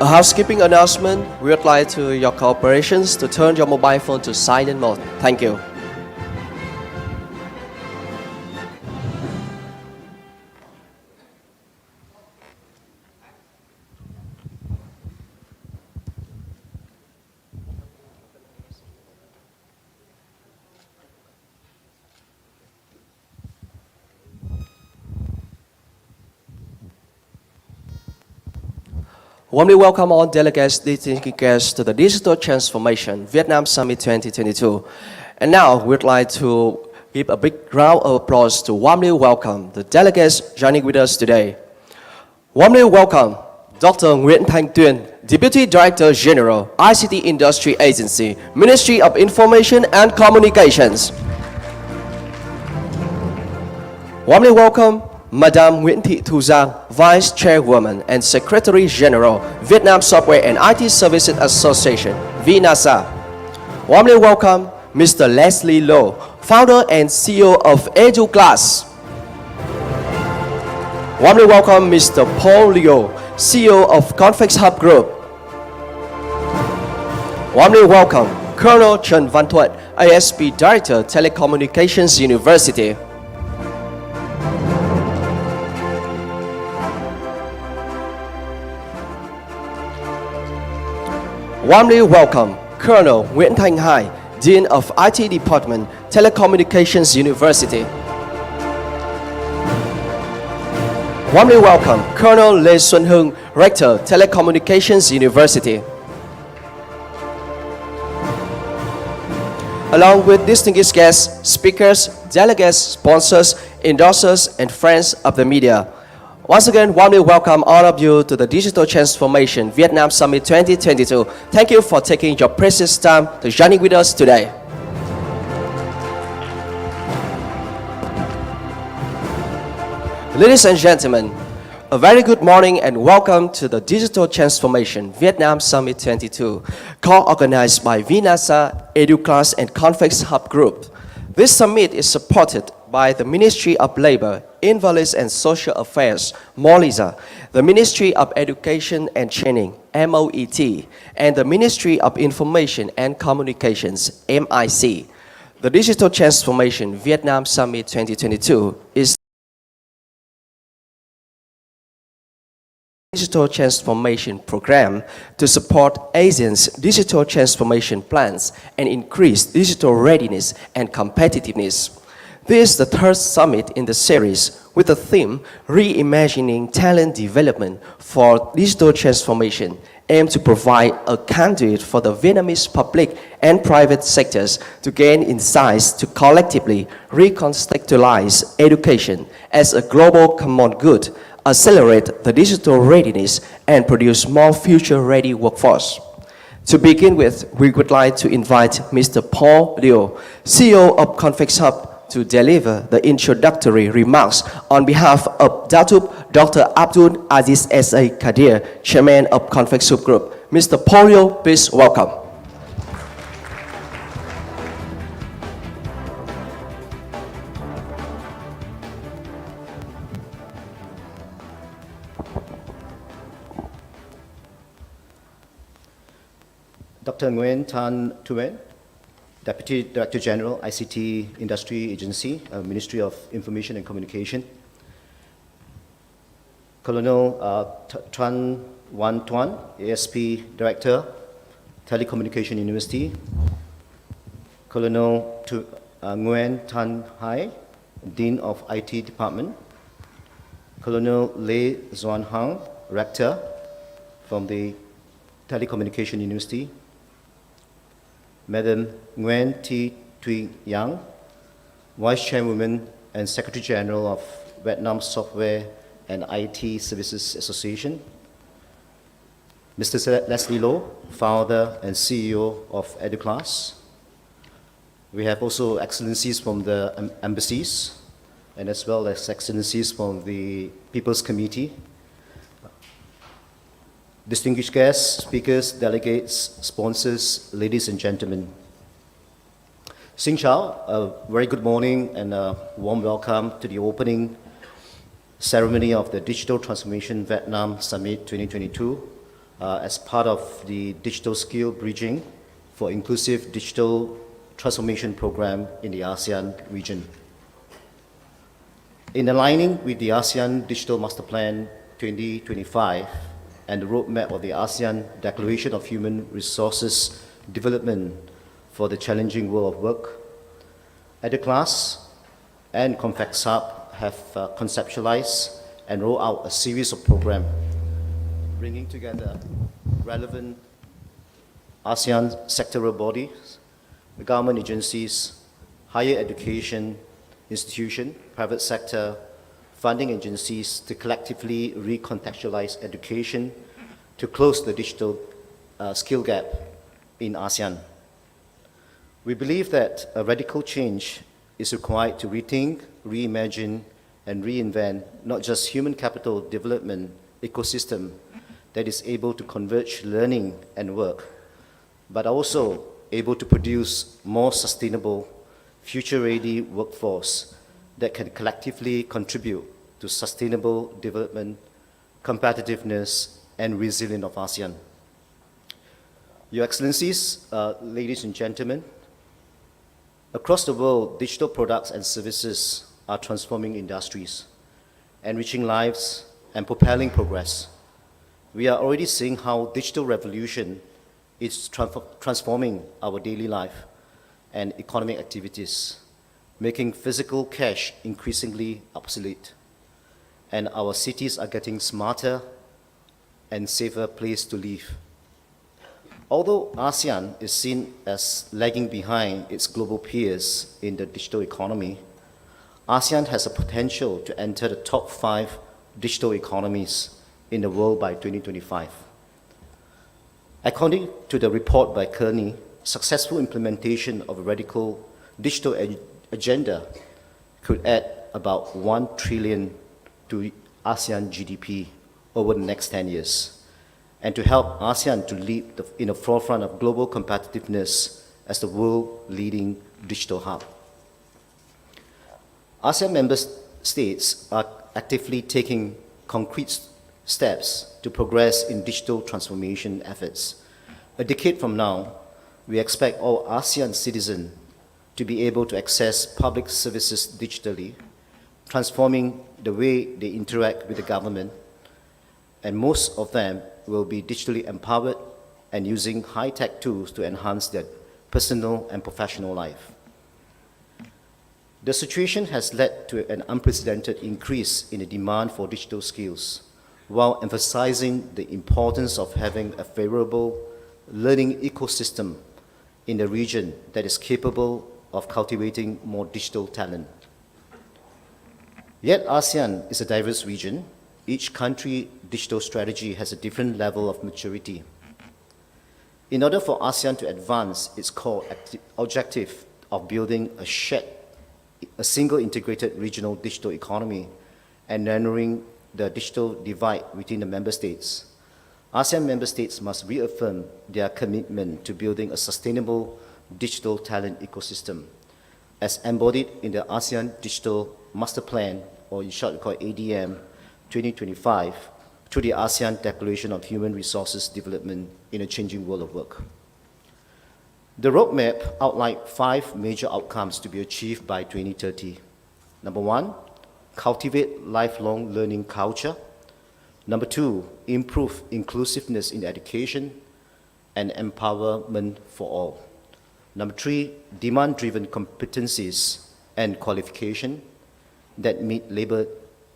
A housekeeping announcement, we would like to your cooperations to turn your mobile phone to silent mode. Thank you. Warmly welcome all delegates, distinguished guests to the Digital Transformation Vietnam Summit 2022. And now we'd like to give a big round of applause to warmly welcome the delegates joining with us today. Warmly welcome Dr. Nguyễn Thanh Tuyên, Deputy Director General, ICT Industry Agency, Ministry of Information and Communications. Warmly welcome Madame Nguyễn Thị Thu Giang, Vice Chairwoman and Secretary General, Vietnam Software and IT Services Association, VNASA. Warmly welcome Mr. Leslie Loh, Founder and CEO of EduClass. Warmly welcome Mr. Paul Liu, CEO of Confex Hub Group. Warmly welcome Colonel Trần Văn Thuận, ASP Director, Telecommunications University. Warmly welcome Colonel Nguyễn Thanh Hải, Dean of IT Department, Telecommunications University. Warmly welcome Colonel Lê Xuân Hưng, Rector, Telecommunications University. Along with distinguished guests, speakers, delegates, sponsors, endorsers, and friends of the media. Once again, warmly welcome all of you to the Digital Transformation Vietnam Summit 2022. Thank you for taking your precious time to joining with us today. Ladies and gentlemen, a very good morning and welcome to the Digital Transformation Vietnam Summit 22, co-organized by VNASA, EduClass, and Confex Hub Group. This summit is supported by the Ministry of Labor, Invalids and Social Affairs, MOLISA, the Ministry of Education and Training, MOET, and the Ministry of Information and Communications, MIC. The Digital Transformation Vietnam Summit 2022 is Digital Transformation Program to support ASEAN's digital transformation plans and increase digital readiness and competitiveness. This is the third summit in the series with the theme Reimagining Talent Development for Digital Transformation, aimed to provide a conduit for the Vietnamese public and private sectors to gain insights to collectively recontextualize education as a global common good, accelerate the digital readiness, and produce more future-ready workforce. To begin with, we would like to invite Mr. Paul Liu, CEO of Confex Hub, to deliver the introductory remarks on behalf of Datuk Dr. Abdul Aziz S.A. Kadir, Chairman of Confex Hub Group. Mr. Paul Liu, please welcome. Dr. Nguyen Thanh Tuyên, Deputy Director General, ICT Industry Agency, Ministry of Information and Communication. Colonel Tran Van Thuan, ASP Director, Telecommunication University. Colonel Nguyen Thanh Hai, Dean of IT Department. Colonel Lê Xuân Hưng, Rector from the Telecommunication University. Madam Nguyen Thi Thuy Yang, Vice Chairwoman and Secretary General of Vietnam Software and IT Services Association. Mr. Leslie Loh, Founder and CEO of EduClass. We have also excellencies from the embassies and as well as excellencies from the People's Committee. Distinguished guests, speakers, delegates, sponsors, ladies and gentlemen. Xin chào, a very good morning and a warm welcome to the opening ceremony of the Digital Transformation Vietnam Summit 2022, as part of the Digital Skill Bridging for Inclusive Digital Transformation Program in the ASEAN region. In aligning with the ASEAN Digital Master Plan 2025 and the roadmap of the ASEAN Declaration of Human Resources Development for the Challenging World of Work, EduClass and Convex Hub have conceptualized and rolled out a series of programs bringing together relevant ASEAN sectoral bodies, the government agencies, higher education institutions, private sector, funding agencies to collectively recontextualize education to close the digital skill gap in ASEAN. We believe that a radical change is required to rethink, reimagine, and reinvent not just human capital development ecosystem that is able to converge learning and work, but also able to produce more sustainable, future-ready workforce that can collectively contribute to sustainable development, competitiveness, and resilience of ASEAN. Your Excellencies, ladies and gentlemen, across the world, digital products and services are transforming industries, enriching lives, and propelling progress. We are already seeing how digital revolution is transforming our daily life and economic activities, making physical cash increasingly obsolete. And our cities are getting smarter and safer place to live. Although ASEAN is seen as lagging behind its global peers in the digital economy, ASEAN has a potential to enter the top 5 digital economies in the world by 2025. According to the report by Kearney, successful implementation of a radical digital agenda could add about 1 trillion to ASEAN GDP over the next 10 years, and to help ASEAN to lead in the forefront of global competitiveness as the world-leading digital hub. ASEAN member states are actively taking concrete steps to progress in digital transformation efforts. A decade from now, we expect all ASEAN citizens to be able to access public services digitally, transforming the way they interact with the government, and most of them will be digitally empowered and using high-tech tools to enhance their personal and professional life. The situation has led to an unprecedented increase in the demand for digital skills, while emphasizing the importance of having a favorable learning ecosystem in the region that is capable of cultivating more digital talent. Yet ASEAN is a diverse region. Each country's digital strategy has a different level of maturity. In order for ASEAN to advance its core objective of building a single integrated regional digital economy and narrowing the digital divide within the member states, ASEAN member states must reaffirm their commitment to building a sustainable digital talent ecosystem, as embodied in the ASEAN Digital Master Plan, or in short we call it ADM 2025, to the ASEAN Declaration of Human Resources Development in a Changing World of Work. The roadmap outlined 5 major outcomes to be achieved by 2030. Number 1, cultivate lifelong learning culture. Number 2, improve inclusiveness in education and empowerment for all. Number 3, demand-driven competencies and qualification that meet labor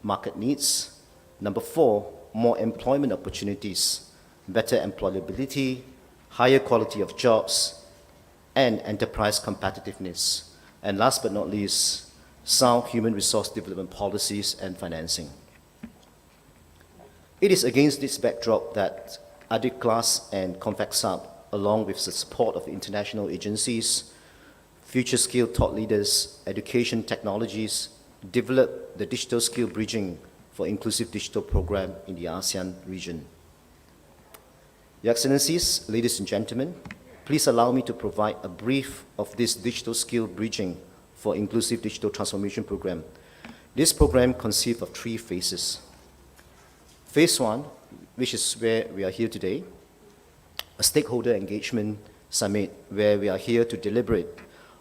market needs. Number 4, more employment opportunities, better employability, higher quality of jobs, and enterprise competitiveness. And last but not least, sound human resource development policies and financing. It is against this backdrop that EduClass and Convex Hub, along with the support of international agencies, future skill thought leaders, education technologies, develop the digital skill bridging for inclusive digital program in the ASEAN region. Your Excellencies, ladies and gentlemen, please allow me to provide a brief of this digital skill bridging for inclusive digital transformation program. This program consists of 3 phases. Phase 1 which is where we are here today, a stakeholder engagement summit where we are here to deliberate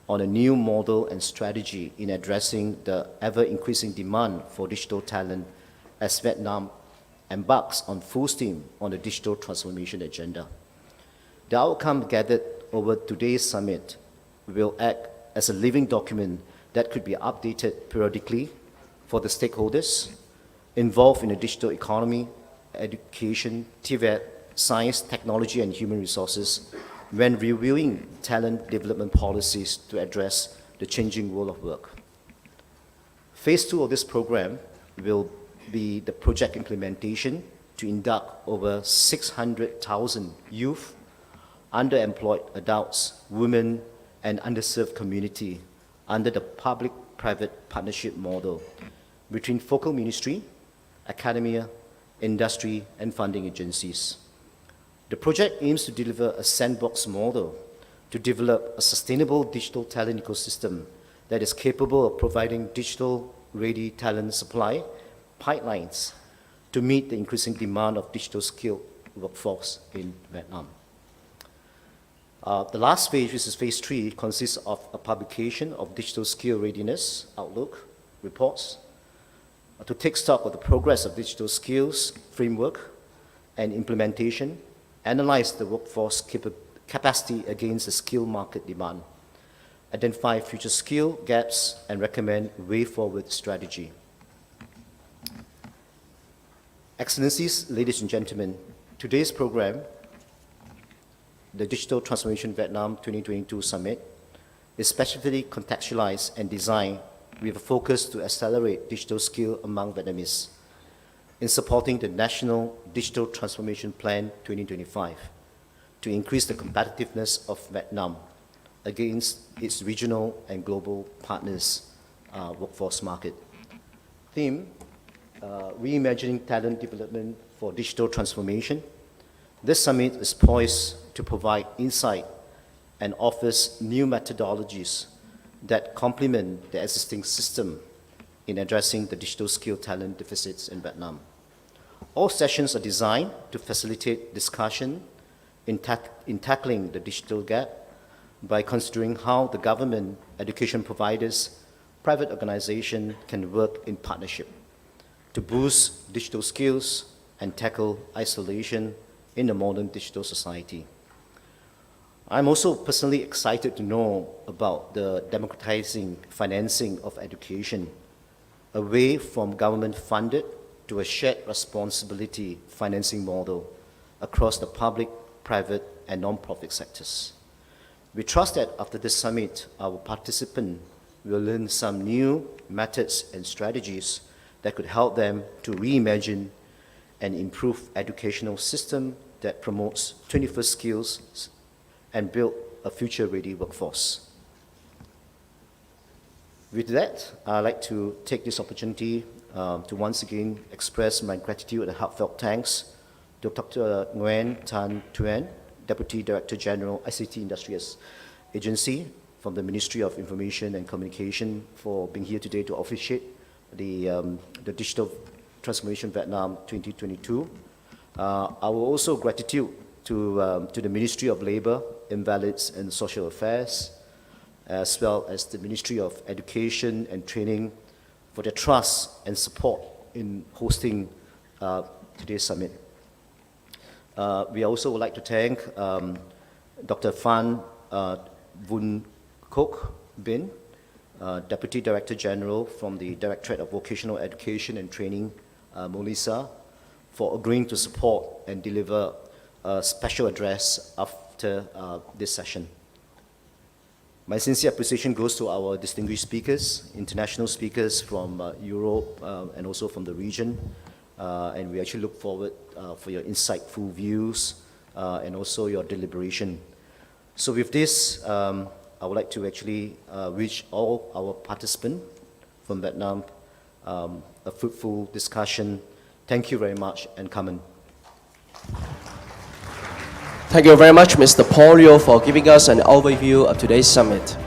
on a new model and strategy in addressing the ever-increasing demand for digital talent as Vietnam embarks on full steam on the digital transformation agenda. The outcome gathered over today's summit will act as a living document that could be updated periodically for the stakeholders involved in the digital economy, education, TVET, science, technology, and human resources when reviewing talent development policies to address the changing world of work. Phase 2 of this program will be the project implementation to induct over 600,000 youth, underemployed adults, women, and underserved community under the public-private partnership model between focal ministry, academia, industry, and funding agencies. The project aims to deliver a sandbox model to develop a sustainable digital talent ecosystem that is capable of providing digital-ready talent supply pipelines to meet the increasing demand of digital skilled workforce in Vietnam. The last phase, which is phase 3, consists of a publication of digital skill readiness outlook reports to take stock of the progress of digital skills framework and implementation, analyze the workforce capacity against the skill market demand, identify future skill gaps, and recommend way forward strategy. Excellencies, ladies and gentlemen, today's program, the Digital Transformation Vietnam 2022 Summit, is specifically contextualized and designed with a focus to accelerate digital skill among Vietnamese in supporting the National Digital Transformation Plan 2025 to increase the competitiveness of Vietnam against its regional and global partners' workforce market. Theme, reimagining talent development for digital transformation. This summit is poised to provide insight and offers new methodologies that complement the existing system in addressing the digital skill talent deficits in Vietnam. All sessions are designed to facilitate discussion in tackling the digital gap by considering how the government, education providers, private organizations can work in partnership to boost digital skills and tackle isolation in the modern digital society. I'm also personally excited to know about the democratizing financing of education, away from government-funded to a shared responsibility financing model across the public, private, and non-profit sectors. We trust that after this summit, our participants will learn some new methods and strategies that could help them to reimagine and improve educational system that promotes 21st skills and build a future-ready workforce. With that, I'd like to take this opportunity to once again express my gratitude and heartfelt thanks to Dr. Nguyen Tan Thuan, Deputy Director General, ICT Industries Agency from the Ministry of Information and Communication for being here today to officiate the Digital Transformation Vietnam 2022. I will also gratitude to the Ministry of Labour, Invalids and Social Affairs, as well as the Ministry of Education and Training for their trust and support in hosting today's summit. We also would like to thank Dr. Phan Vun Kok Bin, Deputy Director General from the Directorate of Vocational Education and Training, Molisa, for agreeing to support and deliver a special address after this session. My sincere appreciation goes to our distinguished speakers, international speakers from Europe and also from the region, and we actually look forward for your insightful views and also your deliberation. So with this, I would like to actually wish all our participants from Vietnam a fruitful discussion. Thank you very much, and come in. Thank you very much, Mr. Paul Yeo, for giving us an overview of today's summit.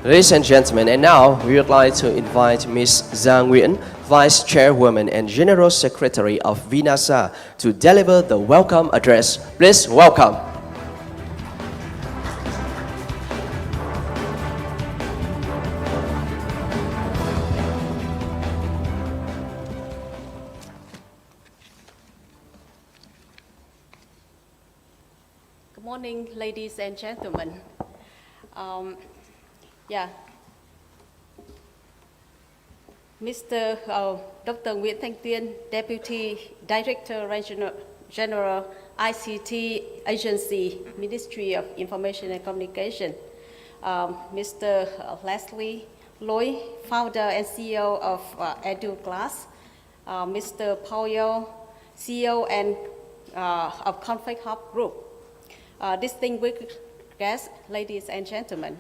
Ladies and gentlemen, and now we would like to invite Ms. Giang Nguyen, Vice Chairwoman and General Secretary of VINASA, to deliver the welcome address. Please welcome. Good morning, ladies and gentlemen. Mr. Dr. Nguyễn Thanh Tuyên, Deputy Director General ICT Agency, Ministry of Information and Communication. Mr. Leslie Loy, Founder and CEO of EduClass. Mr. Paul, CEO and of Conflict Hub Group. Distinguished guests, ladies and gentlemen.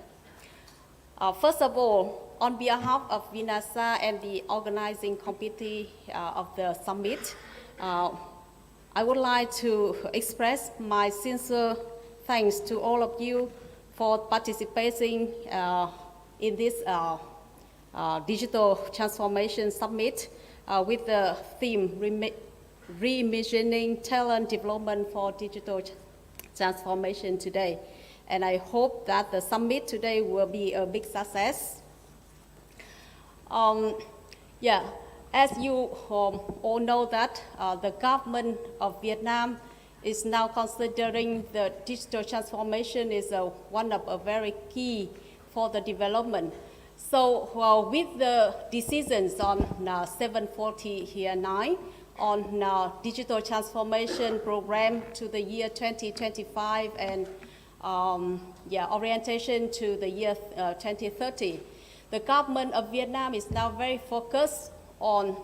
First of all, on behalf of VINASA and the organizing committee of the summit, I would like to express my sincere thanks to all of you for participating in this digital transformation summit with the theme Reimagining Talent Development for Digital Transformation today. And I hope that the summit today will be a big success. As you all know that the government of Vietnam is now considering the digital transformation is one of a very key for the development. So with the decisions on 749 on digital transformation program to the year 2025 and orientation to the year 2030, the government of Vietnam is now very focused on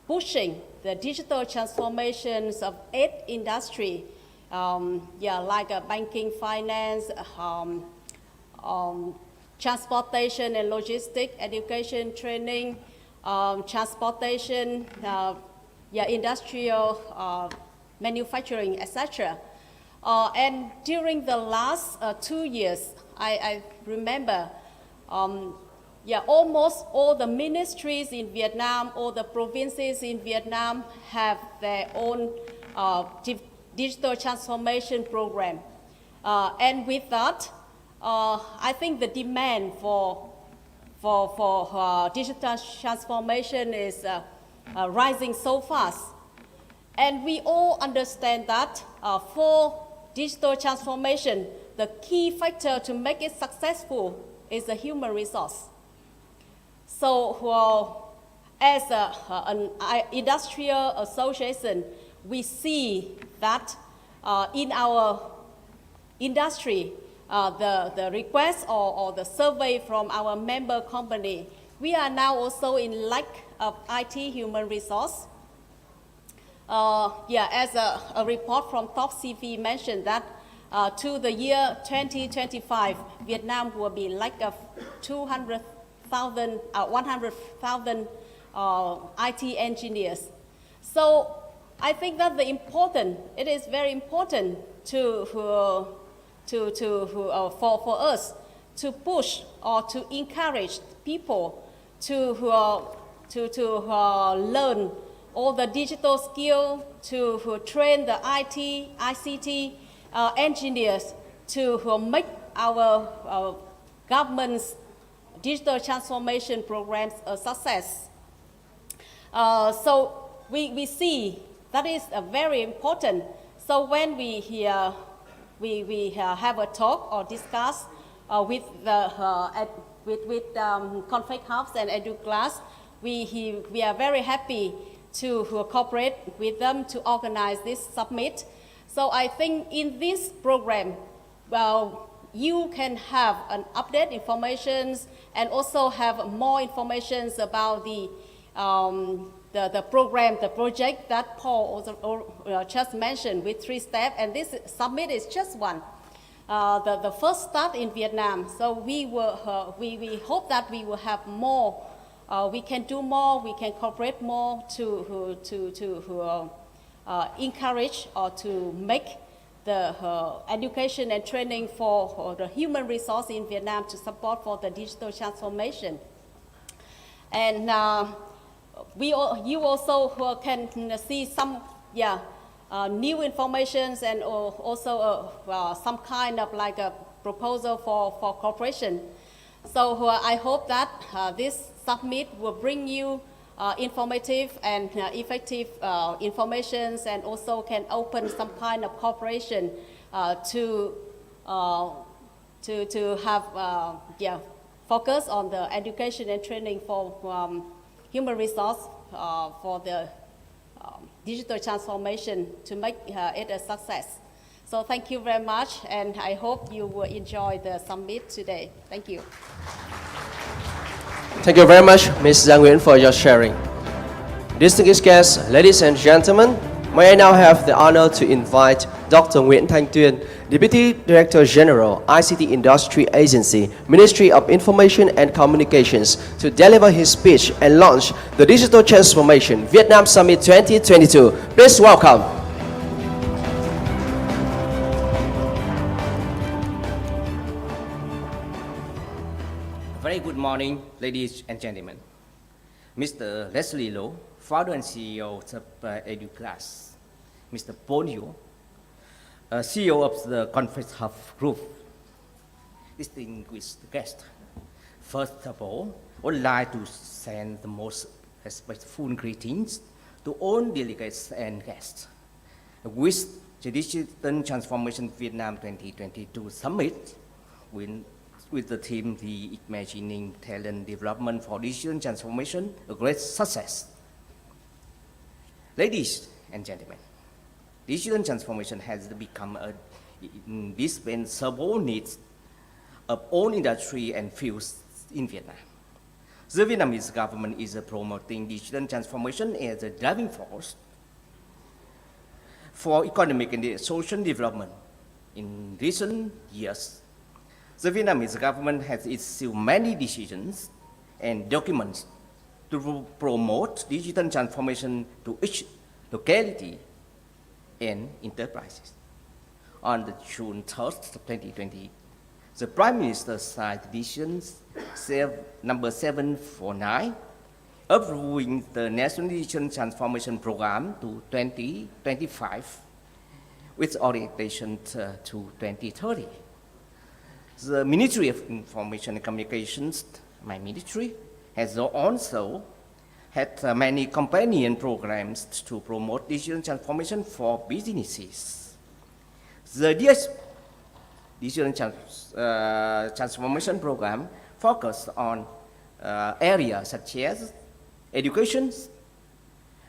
pushing the digital transformations of 8 industry, like banking, finance, transportation and logistics, education, training, transportation, industrial, manufacturing, etc. And during the last 2 years, I remember almost all the ministries in Vietnam, all the provinces in Vietnam have their own digital transformation program. And with that, I think the demand for digital transformation is rising so fast. And we all understand that for digital transformation, the key factor to make it successful is the human resource. So as an industrial association, we see that in our industry, the request or the survey from our member company, we are now also in lack of IT human resource. As a report from Top CV mentioned that to the year 2025, Vietnam will be lack of 100,000 IT engineers. So I think that it is very important for us to push or to encourage people to learn all the digital skill, to train the ICT engineers to make our government's digital transformation programs a success. So we see that is very important. So when we have a talk or discuss with Conflict Hubs and EduClass, we are very happy to cooperate with them to organize this summit. So I think in this program, you can have an update information and also have more information about the program, the project that Paul also just mentioned with 3 steps, and this summit is just one. The first start in Vietnam. So we hope that we will have more. We can do more. We can cooperate more to encourage or to make the education and training for the human resource in Vietnam to support for the digital transformation. And you also can see some new informations and also some kind of like a proposal for cooperation. So I hope that this summit will bring you informative and effective informations, and also can open some kind of cooperation to have focus on the education and training for human resource for the digital transformation to make it a success. So thank you very much, and I hope you will enjoy the summit today. Thank you. Thank you very much, Ms. Giang Nguyen, for your sharing. Distinguished guests, ladies and gentlemen, may I now have the honor to invite Dr. Nguyễn Thanh Tuyên, Deputy Director General, ICT Industry Agency, Ministry of Information and Communications, to deliver his speech and launch the Digital Transformation Vietnam Summit 2022. Please welcome. Very good morning, ladies and gentlemen. Mr. Leslie Loh, founder and CEO of EduClass. Mr. Paul Yu, CEO of the Conference Hub Group. Distinguished guests. First of all, I would like to send the most respectful greetings to all delegates and guests. I wish the Digital Transformation Vietnam 2022 Summit with the theme Reimagining Talent Development for Digital Transformation a great success. Ladies and gentlemen, digital transformation has become a indispensable need of all industry and fields in Vietnam. The Vietnamese government is promoting digital transformation as a driving force for economic and social development. In recent years, the Vietnamese government has issued many decisions and documents to promote digital transformation to each locality and enterprises. On the June 3rd, 2020, the Prime Minister signed Decision number 749, approving the National Digital Transformation Program to 2025 with orientation to 2030. The Ministry of Information and Communications, my ministry, has also had many companion programs to promote digital transformation for businesses. The Digital Transformation Program focused on areas such as education,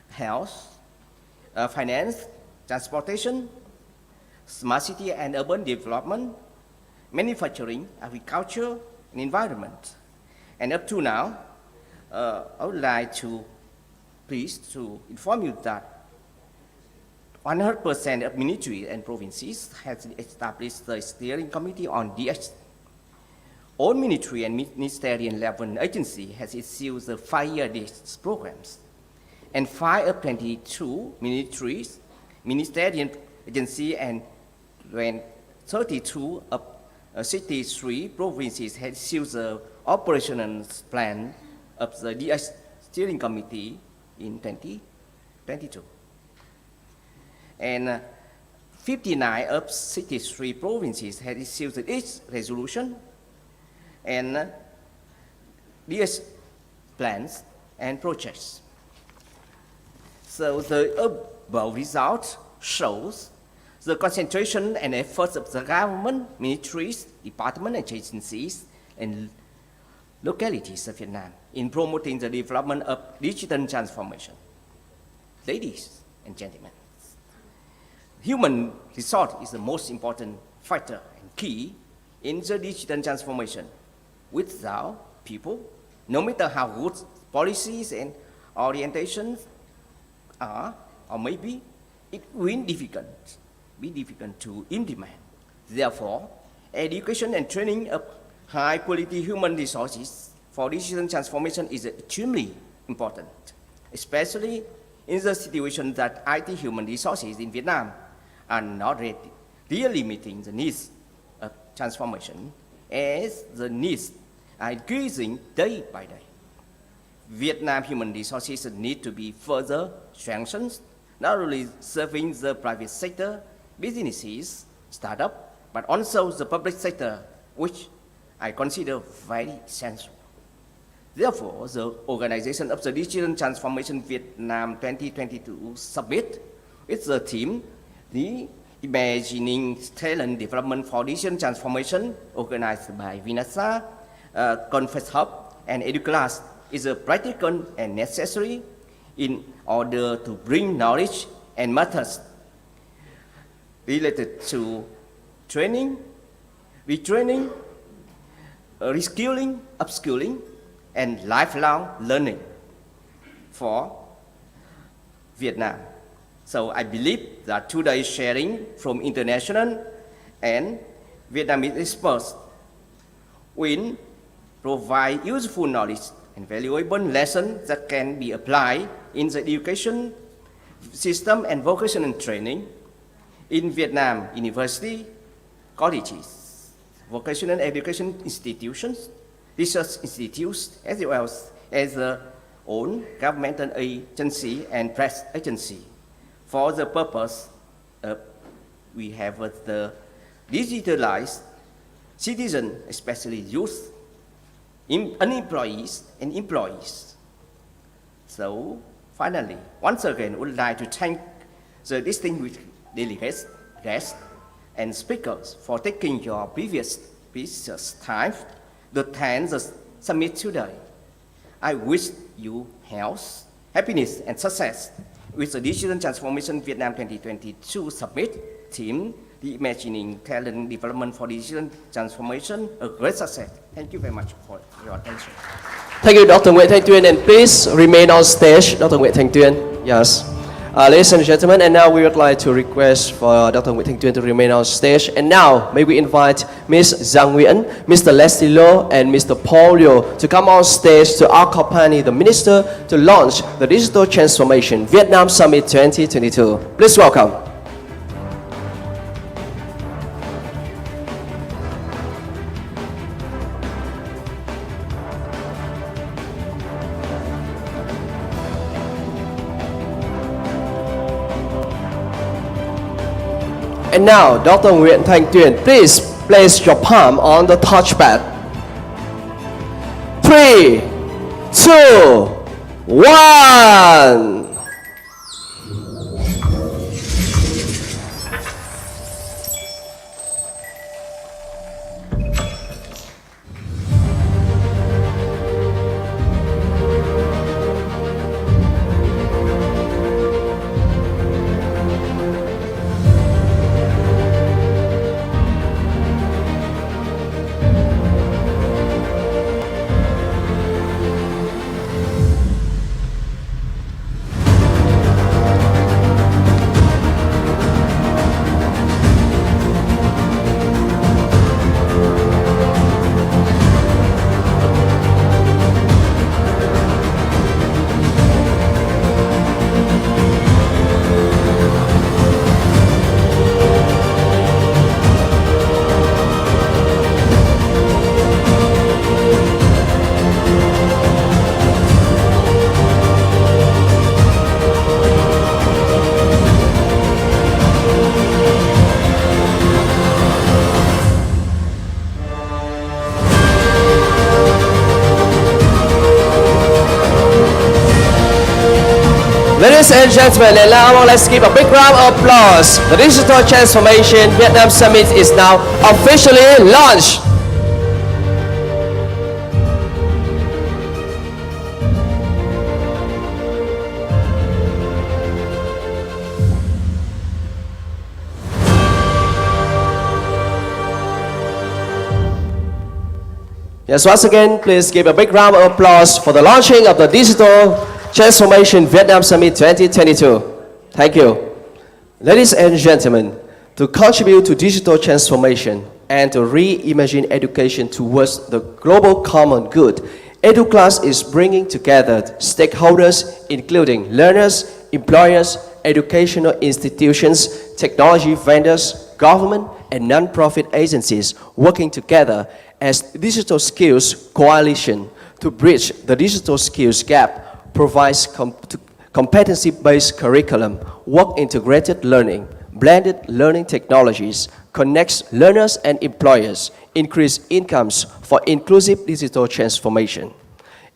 health, finance, transportation, smart city and urban development, manufacturing, agriculture, and environment. And up to now, I would like to pleased to inform you that 100% of ministries and provinces has established the steering committee on DX. All ministry and ministerial level agency has issued the 5-year DX programs. And 5 of 22 ministries, ministerial agency, and 32 of 63 provinces had issued the operational plan of the DX steering committee in 2022. And 59 of 63 provinces had issued its resolution and DS plans and projects. So the above result shows the concentration and efforts of the government, ministries, departments, and agencies, and localities of Vietnam in promoting the development of digital transformation. Ladies and gentlemen, human resource is the most important factor and key in the digital transformation. Without people, no matter how good policies and orientations are, or maybe, it will be difficult to implement. Therefore, education and training of high quality human resources for digital transformation is extremely important, especially in the situation that IT human resources in Vietnam are not really meeting the needs of transformation as the needs are increasing day by day. Vietnam human resources need to be further strengthened, not only serving the private sector, businesses, startup, but also the public sector, which I consider very essential. Therefore, the organization of the Digital Transformation Vietnam 2022 Summit with the theme, the Imagining Talent Development for Digital Transformation, organized by Vinasa, Conference Hub, and EduClass, is a practical and necessary in order to bring knowledge and methods related to training, retraining, reskilling, upskilling, and lifelong learning for Vietnam. So I believe that today's sharing from international and Vietnamese experts will provide useful knowledge and valuable lessons that can be applied in the education system and vocational training in Vietnam university, colleges, vocational education institutions, research institutes, as well as own governmental agency and press agency. For the purpose we have the digitalized citizen, especially youth, unemployed and employees. So finally, once again, I would like to thank the distinguished delegates, guests, and speakers for taking your precious time to attend the summit today. I wish you health, happiness, and success with the Digital Transformation Vietnam 2022 Summit theme, the Imagining Talent Development for Digital Transformation, a great success. Thank you very much for your attention. Thank you, Dr. Nguyễn Thanh Tuyên, and please remain on stage, Dr. Nguyễn Thanh Tuyên. Yes. Ladies and gentlemen, and now we would like to request for Dr. Nguyễn Thanh Tuyên to remain on stage. And now, may we invite Ms. Giang Nguyen, Mr. Leslie Loh, and Mr. Paul Liu to come on stage to accompany the Minister to launch the Digital Transformation Vietnam Summit 2022. Please welcome. And now, Dr. Nguyễn Thanh Tuyên, please place your palm on the touchpad. 3, 2, 1. Ladies and gentlemen, and now let's give a big round of applause. The Digital Transformation Vietnam Summit is now officially launched. Yes, once again, please give a big round of applause for the launching of the Digital Transformation Vietnam Summit 2022. Thank you. Ladies and gentlemen, to contribute to digital transformation and to reimagine education towards the global common good, EduClass is bringing together stakeholders including learners, employers, educational institutions, technology vendors, government, and non-profit agencies working together as Digital Skills Coalition to bridge the digital skills gap, provides competency-based curriculum, work-integrated learning, blended learning technologies, connects learners and employers, increase incomes for inclusive digital transformation.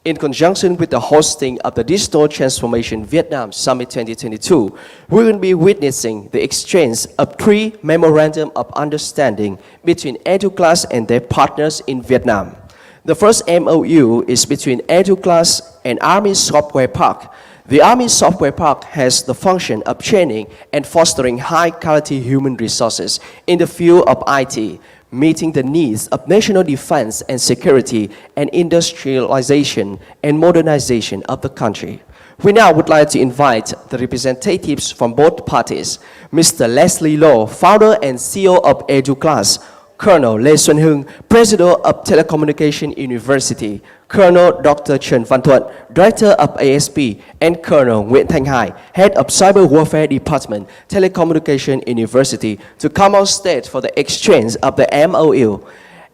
In conjunction with the hosting of the Digital Transformation Vietnam Summit 2022, we will be witnessing the exchange of 3 Memorandum of Understanding between EduClass and their partners in Vietnam. The first MOU is between EduClass and Army Software Park. The Army Software Park has the function of training and fostering high-quality human resources in the field of IT, meeting the needs of national defense and security and industrialization and modernization of the country. We now would like to invite the representatives from both parties, Mr. Leslie Law, founder and CEO of EduClass, Colonel Lê Xuân Hưng, President of Telecommunication University, Colonel Dr. Trần Văn Thuận, Director of ASP, and Colonel Nguyễn Thanh Hải, Head of Cyber Warfare Department, Telecommunication University, to come on stage for the exchange of the MOU.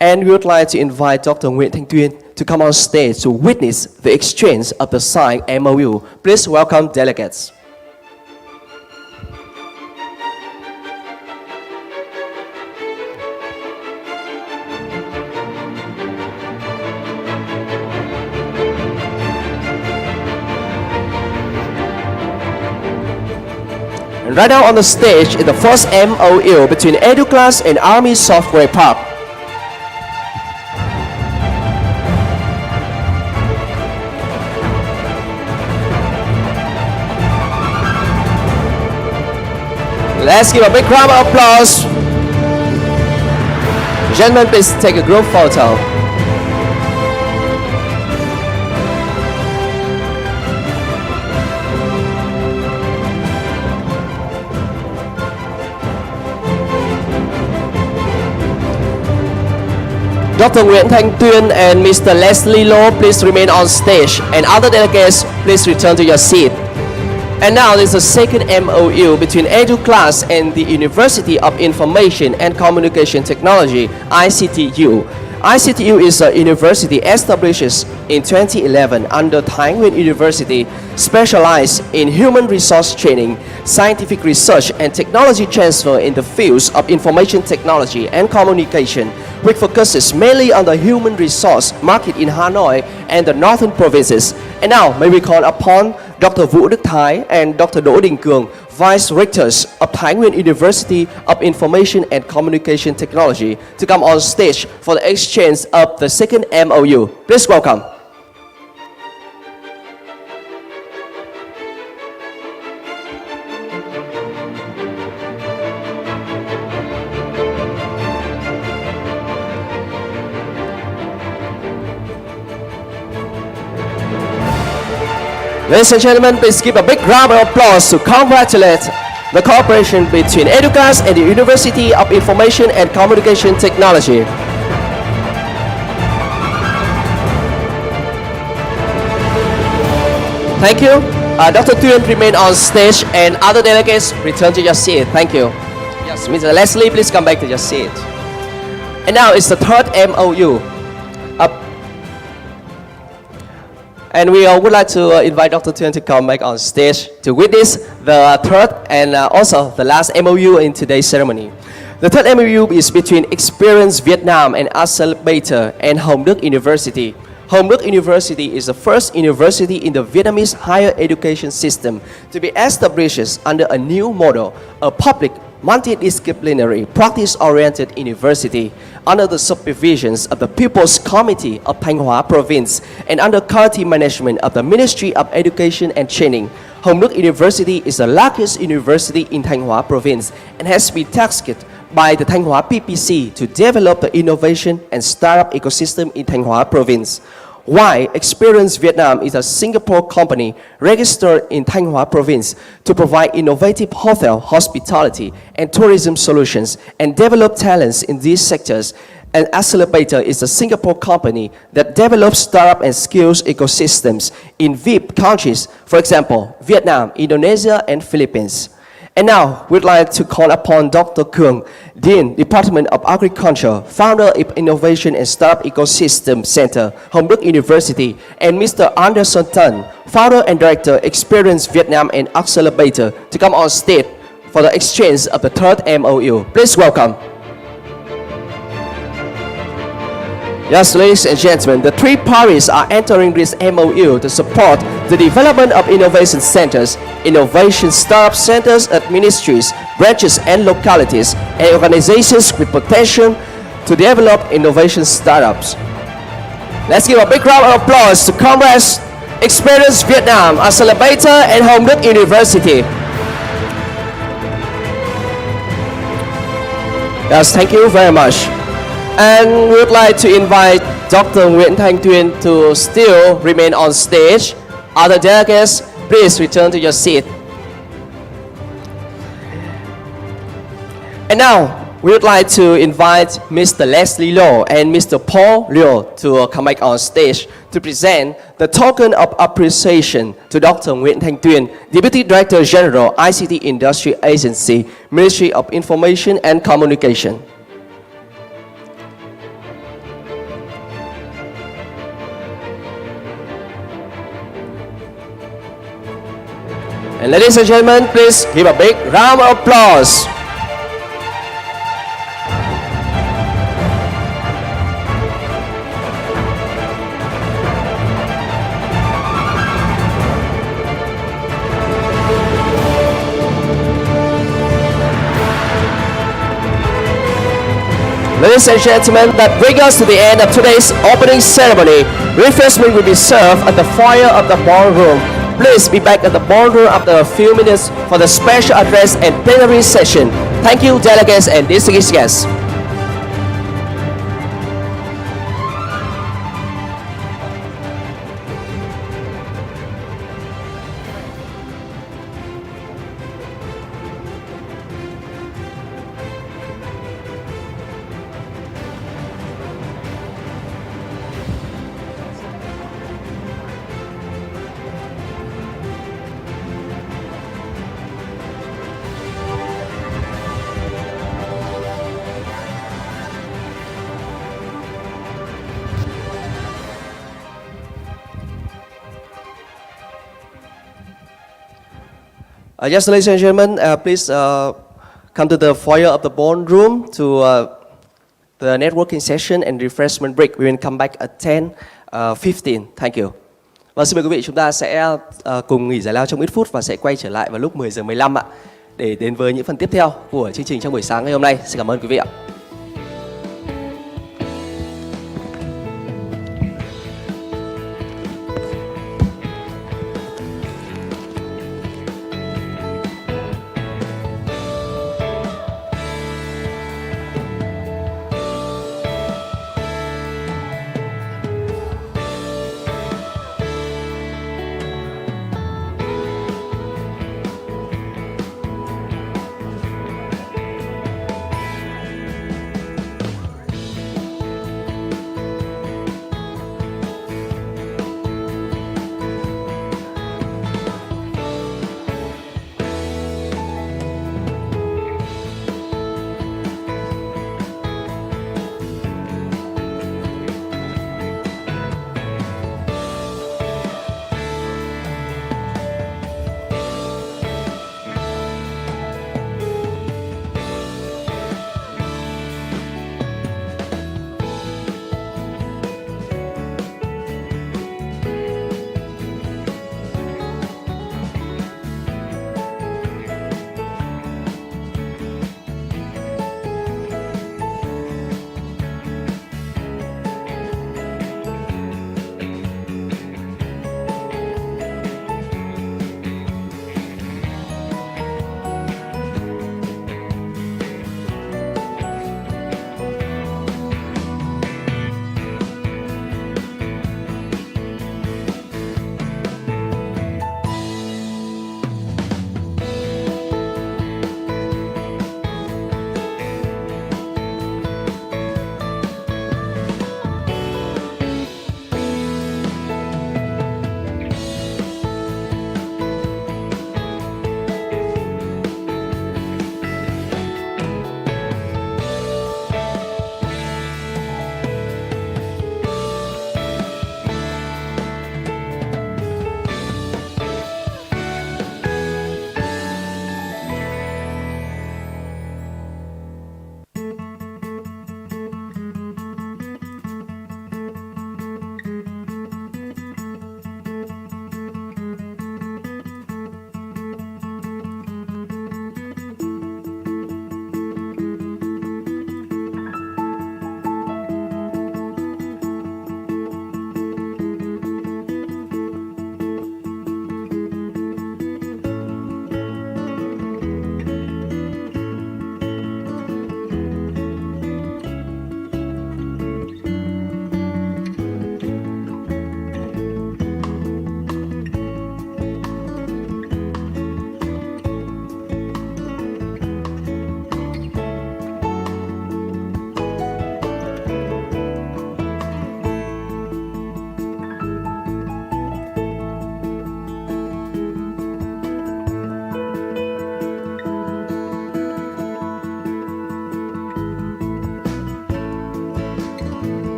And we would like to invite Dr. Nguyễn Thanh Tuyên to come on stage to witness the exchange of the signed MOU. Please welcome delegates. And right now on the stage is the first MOU between EduClass and Army Software Park. Let's give a big round of applause. Gentlemen, please take a group photo. Dr. Nguyễn Thanh Tuyên and Mr. Leslie Law, please remain on stage, and other delegates, please return to your seat. And now there's a second MOU between EduClass and the University of Information and Communication Technology, ICTU. ICTU is a university established in 2011 under Thái Nguyên University, specialized in human resource training, scientific research, and technology transfer in the fields of information technology and communication, which focuses mainly on the human resource market in Hanoi and the northern provinces. And now, may we call upon Dr. Vũ Đức Thái and Dr. Đỗ Đình Cường, Vice Rectors of Thái Nguyên University of Information and Communication Technology, to come on stage for the exchange of the second MOU. Please welcome. Ladies and gentlemen, please give a big round of applause to congratulate the cooperation between EduClass and the University of Information and Communication Technology. Thank you. Dr. Tuyên, remain on stage, and other delegates, return to your seat. Thank you. Yes, Mr. Leslie, please come back to your seat. And now it's the third MOU. And we would like to invite Dr. Tuyên to come back on stage to witness the third and also the last MOU in today's ceremony. The third MOU is between Experience Vietnam and Accelerator and Hồng Đức University. Hồng Đức University is the first university in the Vietnamese higher education system to be established under a new model, a public multidisciplinary, practice-oriented university under the supervisions of the People's Committee of Thanh Hóa Province and under quality management of the Ministry of Education and Training. Hồng Đức University is the largest university in Thanh Hóa Province and has been tasked by the Thanh Hóa PPC to develop the innovation and startup ecosystem in Thanh Hóa Province. Why Experience Vietnam is a Singapore company registered in Thanh Hóa Province to provide innovative hotel, hospitality, and tourism solutions and develop talents in these sectors. And Accelerator is a Singapore company that develops startup and skills ecosystems in VIP countries, for example, Vietnam, Indonesia, and Philippines. And now, we'd like to call upon Dr. Kuang, Dean, Department of Agriculture, founder of Innovation and Startup Ecosystem Center, Hồng Đức University, and Mr. Anderson Tan, founder and director, Experience Vietnam and Accelerator, to come on stage for the exchange of the third MOU. Please welcome. Yes, ladies and gentlemen, the three parties are entering this MOU to support the development of innovation centers, innovation startup centers at ministries, branches and localities, and organizations with potential to develop innovation startups. Let's give a big round of applause to comrades Experience Vietnam, Accelerator, and Hồng Đức University. Yes, thank you very much. And we would like to invite Dr. Nguyễn Thanh Tuyên to still remain on stage. Other delegates, please return to your seat. And now, we would like to invite Mr. Leslie Law and Mr. Paul Liu to come back on stage to present the token of appreciation to Dr. Nguyễn Thanh Tuyên, Deputy Director General, ICT Industry Agency, Ministry of Information and Communication. And ladies and gentlemen, please give a big round of applause. Ladies and gentlemen, that brings us to the end of today's opening ceremony. Refreshment will be served at the foyer of the ballroom. Please be back at the ballroom after a few minutes for the special address and plenary session. Thank you, delegates and distinguished guests. Yes, ladies and gentlemen, please come to the foyer of the ballroom to the networking session and refreshment break. We will come back at 10:15. Thank you. Và xin mời quý vị, chúng ta sẽ cùng nghỉ giải lao trong ít phút và sẽ quay trở lại vào lúc 10:15 ạ, để đến với những phần tiếp theo của chương trình trong buổi sáng ngày hôm nay. Xin cảm ơn quý vị ạ.